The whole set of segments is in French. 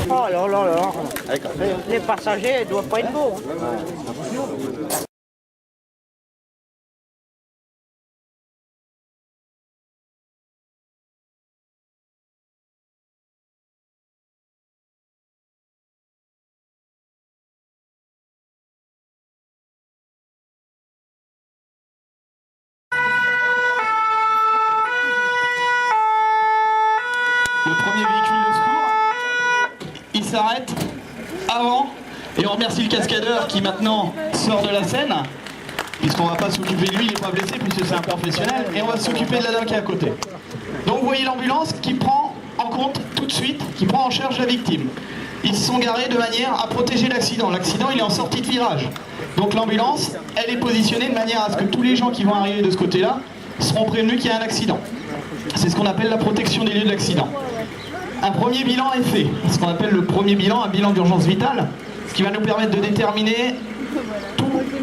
Oh là là là. Les passagers ne doivent pas être beaux. Le premier véhicule de secours, il s'arrête avant et on remercie le cascadeur qui maintenant sort de la scène, puisqu'on ne va pas s'occuper de lui, il n'est pas blessé puisque c'est un professionnel, et on va s'occuper de la dame qui est à côté. Donc vous voyez l'ambulance qui prend en compte tout de suite, qui prend en charge la victime. Ils se sont garés de manière à protéger l'accident. L'accident il est en sortie de virage. Donc l'ambulance, elle est positionnée de manière à ce que tous les gens qui vont arriver de ce côté-là seront prévenus qu'il y a un accident. C'est ce qu'on appelle la protection des lieux de l'accident. Un premier bilan est fait, ce qu'on appelle le premier bilan, un bilan d'urgence vitale, ce qui va nous permettre de déterminer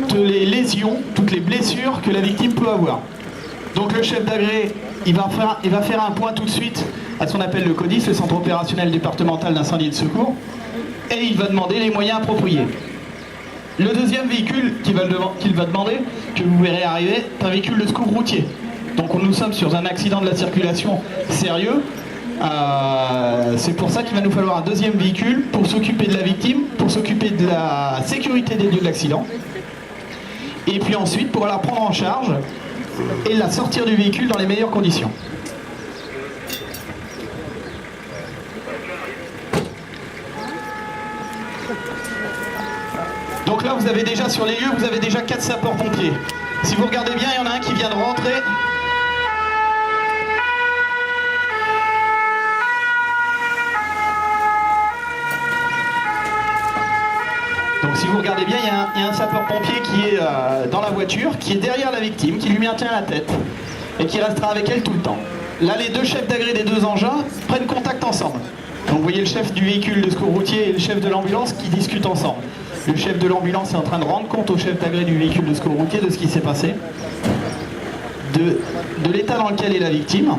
toutes les lésions, toutes les blessures que la victime peut avoir. Donc le chef d'agré, il va faire un point tout de suite à ce qu'on appelle le CODIS, le Centre opérationnel départemental d'incendie et de secours, et il va demander les moyens appropriés. Le deuxième véhicule qu'il va demander, que vous verrez arriver, est un véhicule de secours routier. Donc nous sommes sur un accident de la circulation sérieux. C'est pour ça qu'il va nous falloir un deuxième véhicule pour s'occuper de la victime, pour s'occuper de la sécurité des lieux de l'accident, et puis ensuite pour la prendre en charge et la sortir du véhicule dans les meilleures conditions. Donc là vous avez déjà sur les lieux, vous avez déjà 4 sapeurs-pompiers. Si vous regardez bien, il y en a un qui vient de rentrer. Donc si vous regardez bien, il y a un sapeur-pompier qui est dans la voiture, qui est derrière la victime, qui lui maintient la tête et qui restera avec elle tout le temps. Là, les deux chefs d'agré des deux engins prennent contact ensemble. Donc vous voyez le chef du véhicule de secours routier et le chef de l'ambulance qui discutent ensemble. Le chef de l'ambulance est en train de rendre compte au chef d'agré du véhicule de secours routier de ce qui s'est passé, de l'état dans lequel est la victime,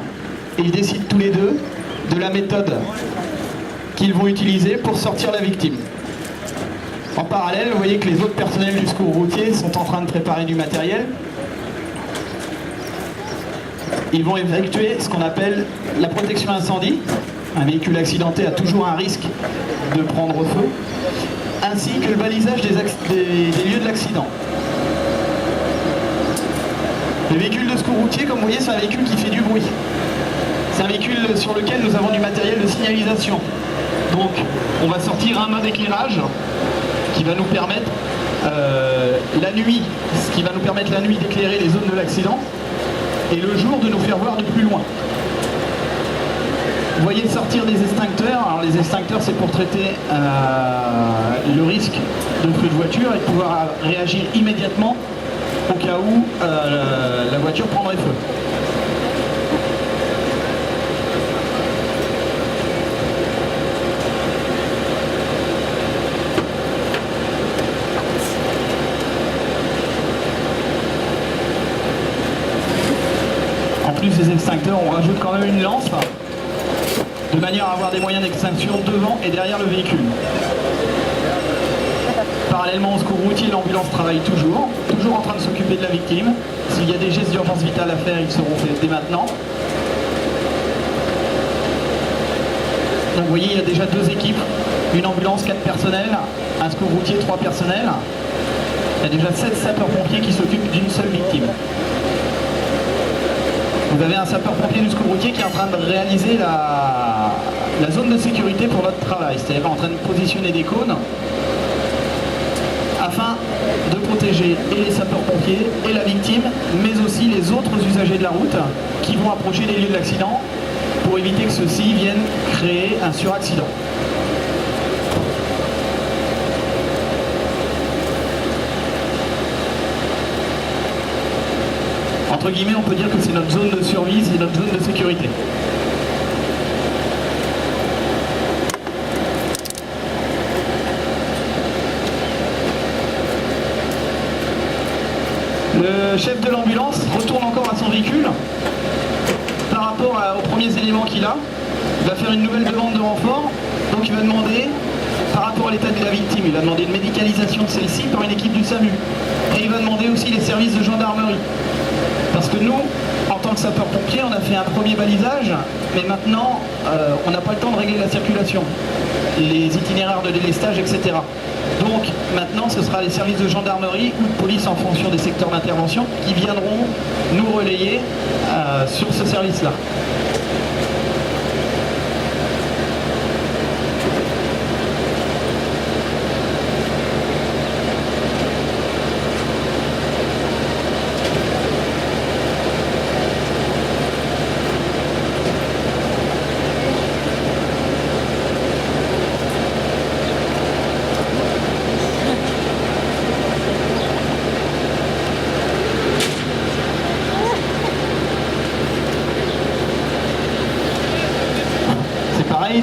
et ils décident tous les deux de la méthode qu'ils vont utiliser pour sortir la victime. En parallèle, vous voyez que les autres personnels du secours routier sont en train de préparer du matériel. Ils vont effectuer ce qu'on appelle la protection incendie. Un véhicule accidenté a toujours un risque de prendre feu, ainsi que le balisage des lieux de l'accident. Le véhicule de secours routier, comme vous voyez, c'est un véhicule qui fait du bruit. C'est un véhicule sur lequel nous avons du matériel de signalisation. Donc, on va sortir un mode éclairage qui va nous permettre la nuit, ce qui va nous permettre la nuit d'éclairer les zones de l'accident et le jour de nous faire voir de plus loin. Vous voyez sortir des extincteurs. Alors les extincteurs, c'est pour traiter le risque de feu de voiture et pouvoir réagir immédiatement au cas où la voiture prendrait feu. En plus des extincteurs, on rajoute quand même une lance, de manière à avoir des moyens d'extinction devant et derrière le véhicule. Parallèlement au secours routier, l'ambulance travaille toujours en train de s'occuper de la victime. S'il y a des gestes d'urgence vitale à faire, ils seront faits dès maintenant. Donc vous voyez, il y a déjà 2 équipes, une ambulance, 4 personnels, un secours routier, 3 personnels. Il y a déjà 7 sapeurs-pompiers qui s'occupent d'une seule victime. Vous avez un sapeur-pompier du secours routier qui est en train de réaliser la zone de sécurité pour notre travail, c'est-à-dire en train de positionner des cônes afin de protéger et les sapeurs-pompiers et la victime, mais aussi les autres usagers de la route qui vont approcher les lieux de l'accident pour éviter que ceux-ci viennent créer un suraccident. Entre guillemets, on peut dire que c'est notre zone de survie, c'est notre zone de sécurité. Le chef de l'ambulance retourne encore à son véhicule par rapport aux premiers éléments qu'il a. Il va faire une nouvelle demande de renfort Donc il va demander, par rapport à l'état de la victime, il va demander une médicalisation de celle-ci par une équipe du SAMU. Et il va demander aussi les services de gendarmerie. Parce que nous, en tant que sapeurs-pompiers, on a fait un premier balisage, mais maintenant, on n'a pas le temps de régler la circulation, les itinéraires de délestage, etc. Donc maintenant, ce sera les services de gendarmerie ou de police en fonction des secteurs d'intervention qui viendront nous relayer sur ce service-là.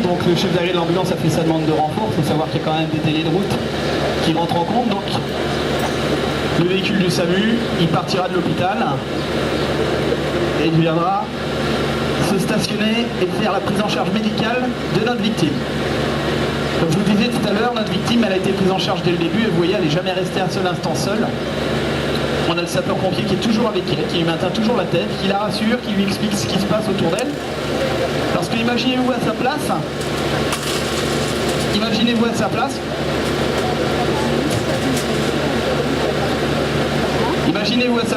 Donc le chef d'arrêt de l'ambulance a fait sa demande de renfort. Il faut savoir qu'il y a quand même des télés de route qui rentrent en compte. Donc le véhicule du SAMU, il partira de l'hôpital et il viendra se stationner et faire la prise en charge médicale de notre victime. Comme je vous disais tout à l'heure, notre victime elle a été prise en charge dès le début et vous voyez elle n'est jamais restée un seul instant seule. On a le sapeur-pompier qui est toujours avec elle, qui lui maintient toujours la tête, qui la rassure, qui lui explique ce qui se passe autour d'elle. Parce que imaginez-vous à sa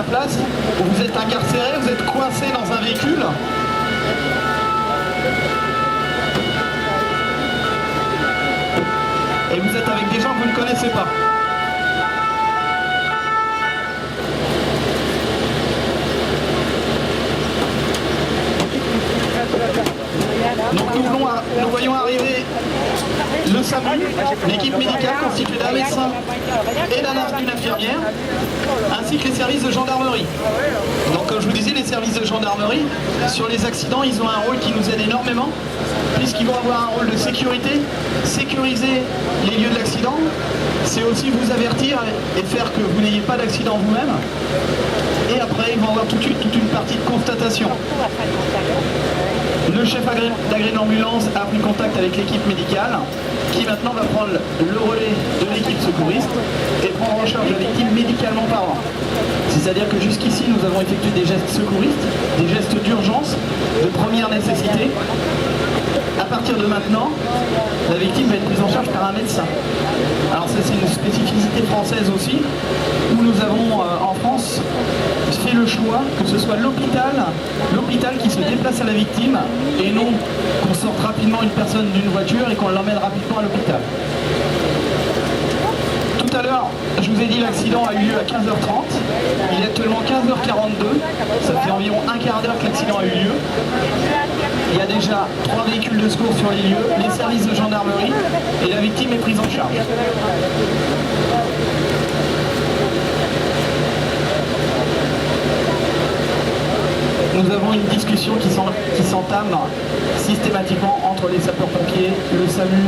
place, où vous êtes incarcéré, vous êtes coincé dans un véhicule. Et vous êtes avec des gens que vous ne connaissez pas. Donc nous voyons arriver le SAMU, l'équipe médicale constituée d'un médecin et d'une infirmière, ainsi que les services de gendarmerie. Donc comme je vous disais, les services de gendarmerie, sur les accidents, ils ont un rôle qui nous aide énormément, puisqu'ils vont avoir un rôle de sécurité, sécuriser les lieux de l'accident, c'est aussi vous avertir et faire que vous n'ayez pas d'accident vous-même. Et après, ils vont avoir toute une partie de constatation. Le chef d'agrément de l'ambulance a pris contact avec l'équipe médicale qui maintenant va prendre le relais de l'équipe secouriste et prendre en charge la victime médicalement parlant. C'est-à-dire que jusqu'ici, nous avons effectué des gestes secouristes, des gestes d'urgence, de première nécessité. À partir de maintenant, la victime va être prise en charge par un médecin. Alors ça, c'est une spécificité française aussi, où nous avons en France fait le choix que ce soit l'hôpital qui se déplace à la victime et non qu'on sorte rapidement une personne d'une voiture et qu'on l'emmène rapidement à l'hôpital. Tout à l'heure, je vous ai dit l'accident a eu lieu à 15h30, il est actuellement 15h42, ça fait environ un quart d'heure que l'accident a eu lieu. Il y a déjà 3 véhicules de secours sur les lieux, les services de gendarmerie et la victime est prise en charge. Nous avons une discussion qui s'entame systématiquement entre les sapeurs-pompiers, le SAMU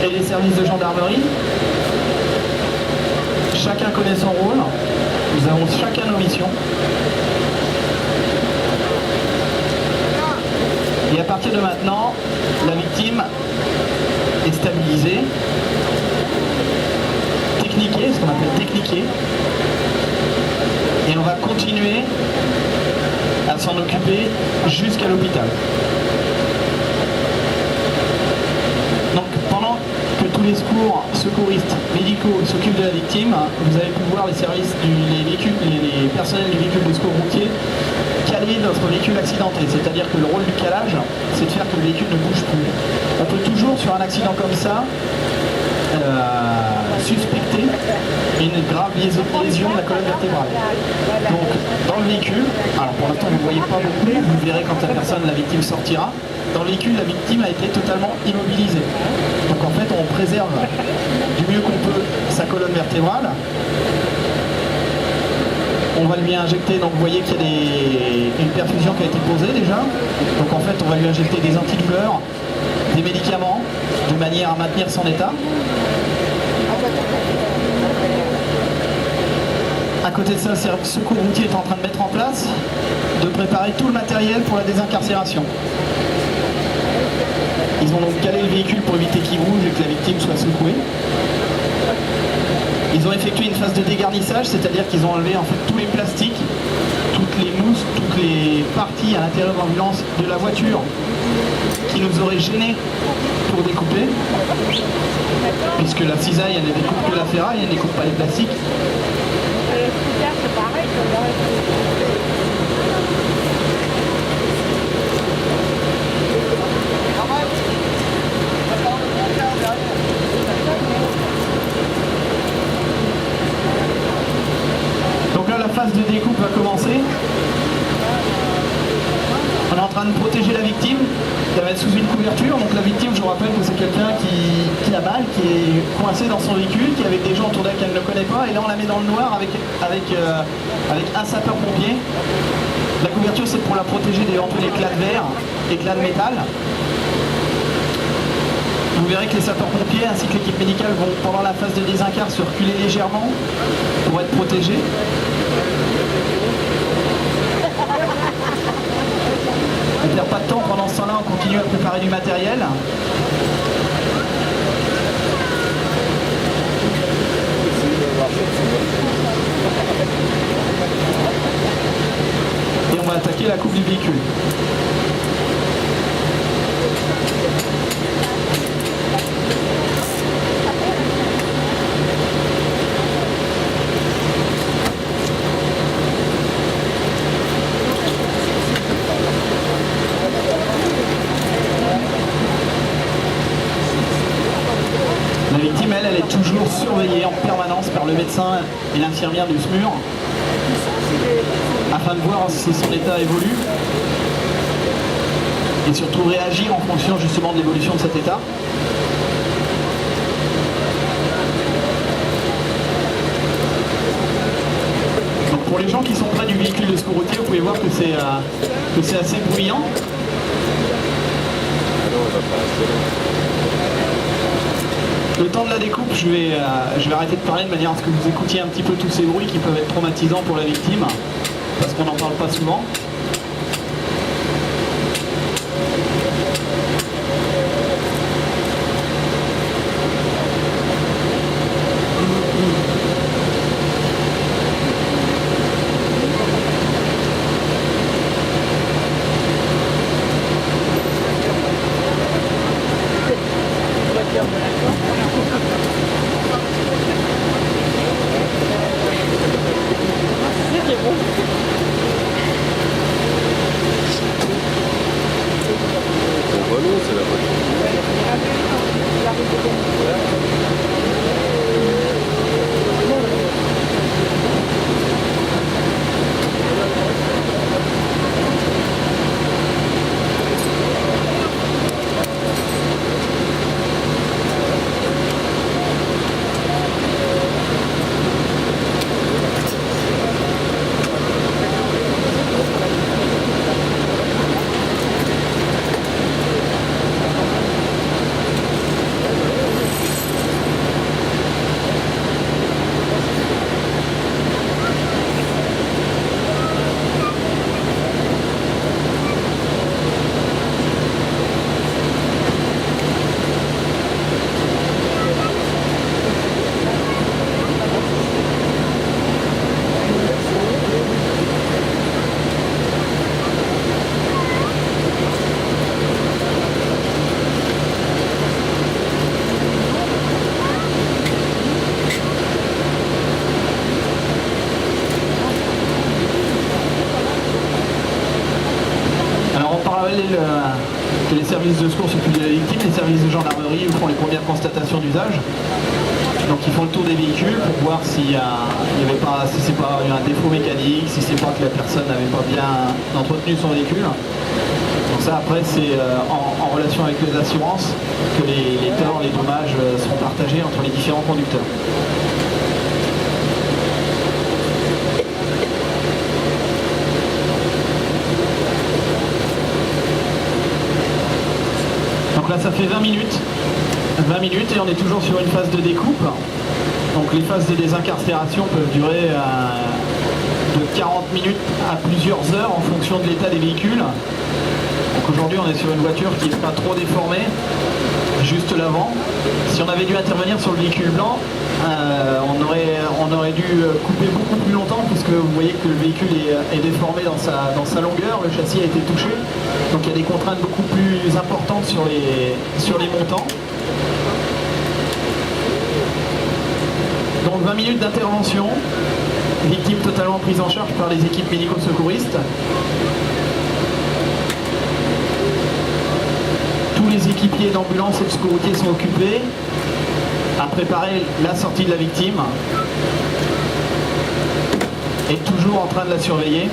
et les services de gendarmerie. Chacun connaît son rôle, nous avons chacun nos missions. Et à partir de maintenant, la victime est stabilisée, techniquée, ce qu'on appelle techniquée, et on va continuer à s'en occuper jusqu'à l'hôpital. Donc pendant que tous les secouristes médicaux s'occupent de la victime, vous avez pu voir les services, les personnels du véhicule de secours routier caler notre véhicule accidenté. C'est-à-dire que le rôle du calage, c'est de faire que le véhicule ne bouge plus. On peut toujours, sur un accident comme ça, suspecter une grave lésion de la colonne vertébrale. Donc, dans le véhicule, alors pour l'instant vous ne voyez pas beaucoup, vous verrez quand la victime sortira. Dans le véhicule, la victime a été totalement immobilisée. Donc en fait, on préserve du mieux qu'on peut sa colonne vertébrale. On va lui injecter, donc vous voyez qu'il y a une perfusion qui a été posée déjà. Donc en fait, on va lui injecter des antidouleurs, des médicaments, de manière à maintenir son état. À côté de ça, le secours routier est en train de mettre en place, de préparer tout le matériel pour la désincarcération. Ils ont donc calé le véhicule pour éviter qu'il bouge et que la victime soit secouée. Ils ont effectué une phase de dégarnissage, c'est-à-dire qu'ils ont enlevé en fait tous les plastiques, toutes les mousses, toutes les parties à l'intérieur de l'ambulance de la voiture qui nous auraient gênés pour découper, puisque la cisaille elle ne découpe que la ferraille, elle ne découpe pas les plastiques. Donc là la phase de découpe va commencer. On est en train de protéger la victime, elle va être sous une couverture. Donc la victime, je vous rappelle que c'est quelqu'un qui a mal, qui est coincé dans son véhicule, qui est avec des gens autour d'elle qu'elle ne connaît pas. Et là on la met dans le noir avec un sapeur-pompier. La couverture c'est pour la protéger des éventuels éclats de verre, éclats de métal. Vous verrez que les sapeurs-pompiers ainsi que l'équipe médicale vont pendant la phase de désincar se reculer légèrement pour être protégés. On ne perd pas de temps, pendant ce temps-là, on continue à préparer du matériel. Et on va attaquer la coupe du véhicule. La victime, elle est toujours surveillée en permanence par le médecin et l'infirmière du SMUR afin de voir si son état évolue et surtout réagir en fonction justement de l'évolution de cet état. Donc pour les gens qui sont près du véhicule de secours routier, vous pouvez voir que c'est assez bruyant. Le temps de la découpe, je vais arrêter de parler de manière à ce que vous écoutiez un petit peu tous ces bruits qui peuvent être traumatisants pour la victime, parce qu'on n'en parle pas souvent. Que les services de secours s'occupent de la victime, les services de gendarmerie font les premières constatations d'usage. Donc ils font le tour des véhicules pour voir si c'est pas un défaut mécanique, si c'est pas que la personne n'avait pas bien entretenu son véhicule. Donc ça après c'est en relation avec les assurances que les torts, les dommages seront partagés entre les différents conducteurs. Là ça fait 20 minutes et on est toujours sur une phase de découpe. Donc les phases de désincarcération peuvent durer de 40 minutes à plusieurs heures en fonction de l'état des véhicules. Donc aujourd'hui on est sur une voiture qui n'est pas trop déformée, juste l'avant. Si on avait dû intervenir sur le véhicule blanc, on aurait dû couper beaucoup plus longtemps, puisque vous voyez que le véhicule est déformé dans sa longueur, le châssis a été touché, donc il y a des contraintes beaucoup plus importantes sur les montants. Donc 20 minutes d'intervention, victime totalement prise en charge par les équipes médico-secouristes. Tous les équipiers d'ambulance et de secours routier sont occupés à préparer la sortie de la victime et toujours en train de la surveiller.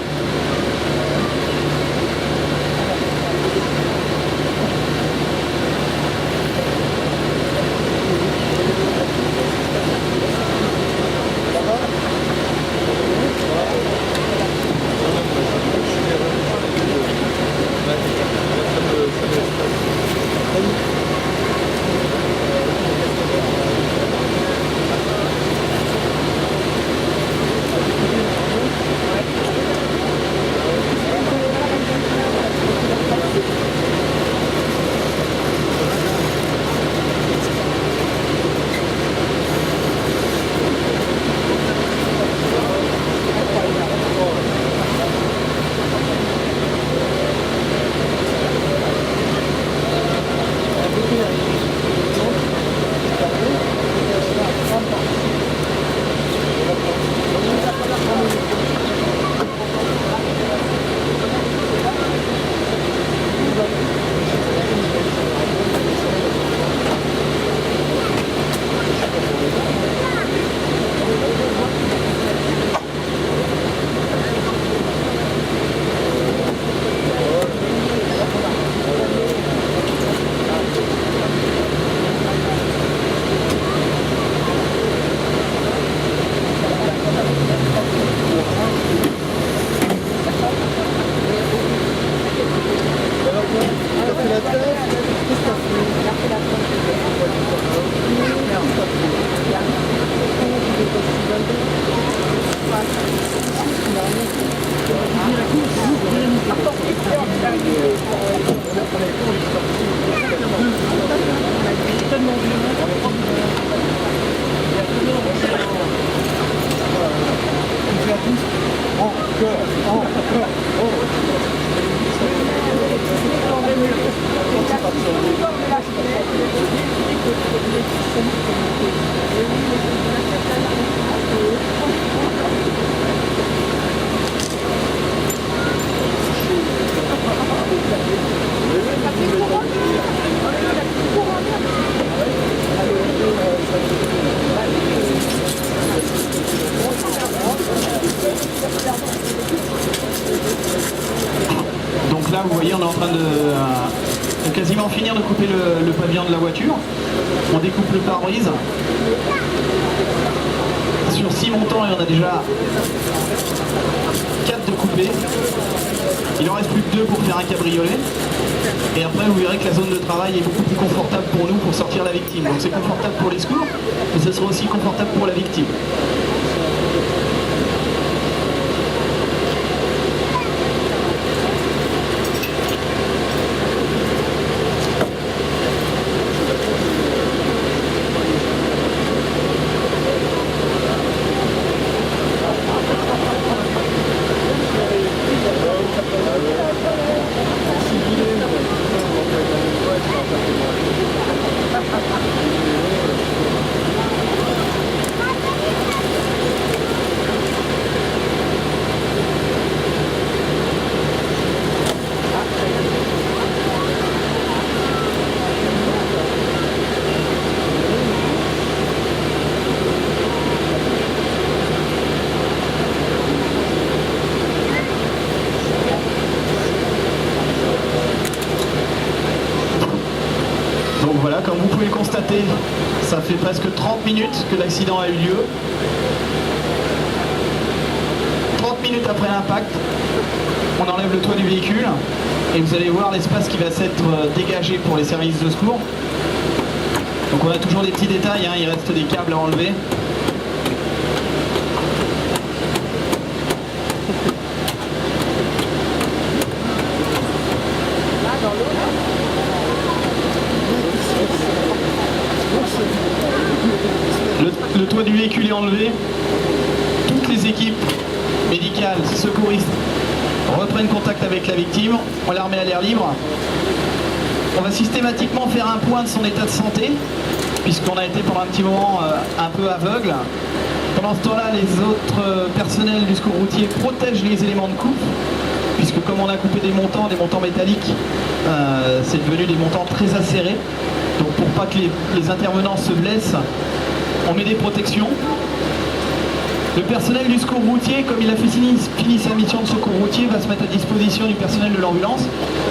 Donc là, vous voyez, on est en train de quasiment finir de couper le pavillon de la voiture. On découpe le pare-brise. Sur 6 montants, il y en a déjà 4 de coupés. Il en reste plus que 2 pour faire un cabriolet. Et après, vous verrez que la zone de travail est beaucoup plus confortable pour nous pour sortir la victime. Donc c'est confortable pour les secours, mais ce sera aussi confortable pour la victime. Donc voilà, comme vous pouvez le constater, ça fait presque 30 minutes que l'accident a eu lieu. 30 minutes après l'impact, on enlève le toit du véhicule et vous allez voir l'espace qui va s'être dégagé pour les services de secours. Donc on a toujours des petits détails, hein, il reste des câbles à enlever. le toit du véhicule est enlevé, toutes les équipes médicales, secouristes reprennent contact avec la victime, on la remet à l'air libre. On va systématiquement faire un point de son état de santé, puisqu'on a été pendant un petit moment un peu aveugle. Pendant ce temps-là, les autres personnels du secours routier protègent les éléments de coupe, puisque comme on a coupé des montants métalliques, c'est devenu des montants très acérés. Donc pour pas que les intervenants se blessent, on met des protections. Le personnel du secours routier, comme il a fini sa mission de secours routier, va se mettre à disposition du personnel de l'ambulance.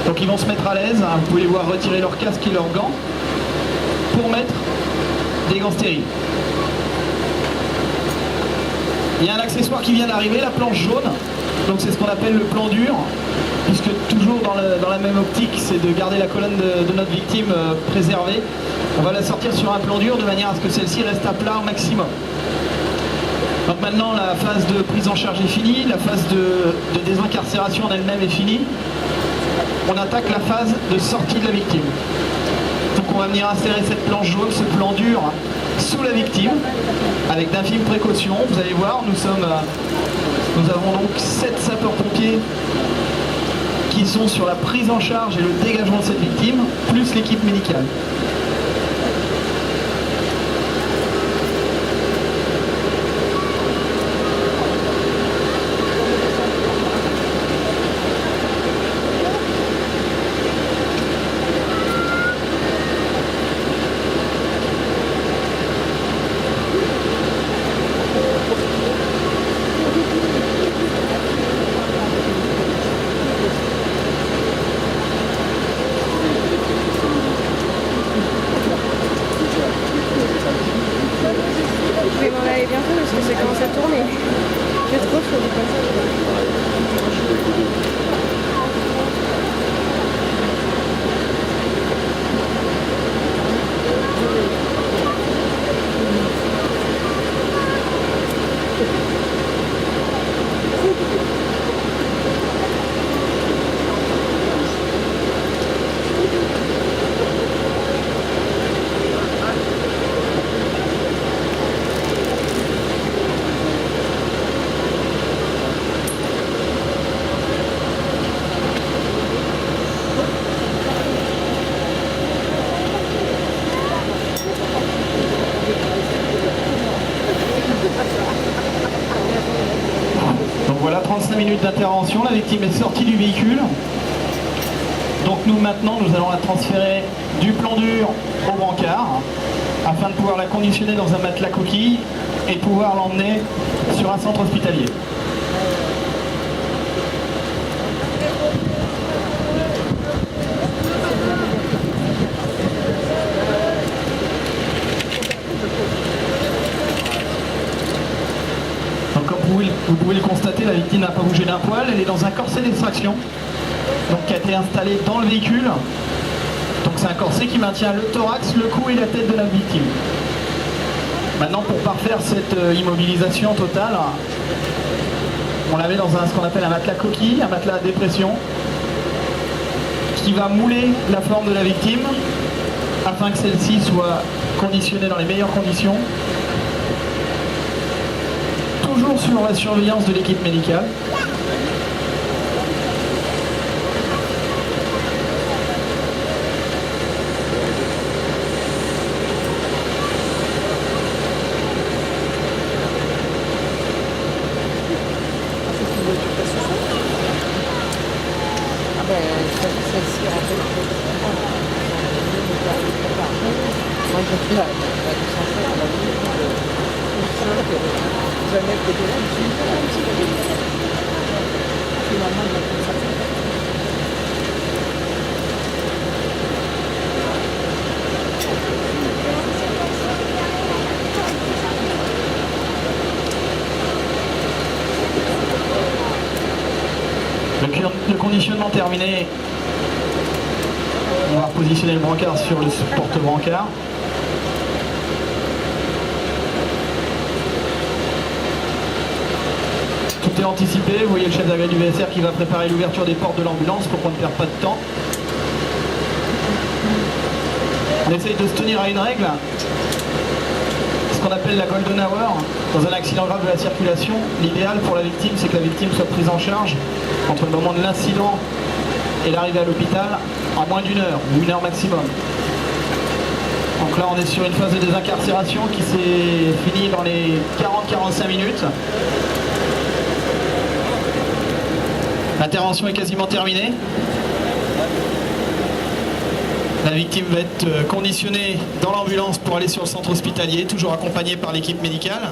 Donc ils vont se mettre à l'aise, hein. Vous pouvez les voir retirer leur casque et leurs gants pour mettre des gants stériles. Il y a un accessoire qui vient d'arriver, la planche jaune. Donc c'est ce qu'on appelle le plan dur, puisque toujours dans la même optique, c'est de garder la colonne de notre victime préservée. On va la sortir sur un plan dur de manière à ce que celle-ci reste à plat au maximum. Donc maintenant la phase de prise en charge est finie, la phase de désincarcération en elle-même est finie. On attaque la phase de sortie de la victime. Donc on va venir insérer cette planche jaune, ce plan dur, sous la victime, avec d'infimes précautions. Vous allez voir, nous avons donc 7 sapeurs-pompiers qui sont sur la prise en charge et le dégagement de cette victime, plus l'équipe médicale. Voilà, 35 minutes d'intervention, la victime est sortie du véhicule. Donc nous maintenant, nous allons la transférer du plan dur au brancard, afin de pouvoir la conditionner dans un matelas coquille et pouvoir l'emmener sur un centre hospitalier. Vous pouvez le constater, la victime n'a pas bougé d'un poil, elle est dans un corset d'extraction, donc qui a été installé dans le véhicule. Donc c'est un corset qui maintient le thorax, le cou et la tête de la victime. Maintenant, pour parfaire cette immobilisation totale, on la met dans ce qu'on appelle un matelas coquille, un matelas à dépression, qui va mouler la forme de la victime afin que celle-ci soit conditionnée dans les meilleures conditions. Toujours sur la surveillance de l'équipe médicale. Le conditionnement terminé, on va repositionner le brancard sur le porte-brancard. Tout est anticipé, vous voyez le chef d'agrément du VSR qui va préparer l'ouverture des portes de l'ambulance pour qu'on ne perde pas de temps. On essaye de se tenir à une règle, ce qu'on appelle la golden hour. Dans un accident grave de la circulation, l'idéal pour la victime, c'est que la victime soit prise en charge entre le moment de l'incident et l'arrivée à l'hôpital en moins d'1 heure, ou 1 heure maximum. Donc là on est sur une phase de désincarcération qui s'est finie dans les 40-45 minutes. L'intervention est quasiment terminée. La victime va être conditionnée dans l'ambulance pour aller sur le centre hospitalier, toujours accompagnée par l'équipe médicale.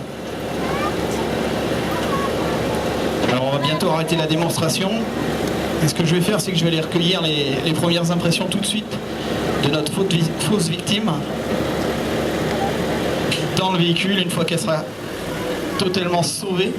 Alors on va bientôt arrêter la démonstration. Et ce que je vais faire, c'est que je vais aller recueillir les premières impressions tout de suite de notre fausse victime dans le véhicule, une fois qu'elle sera totalement sauvée.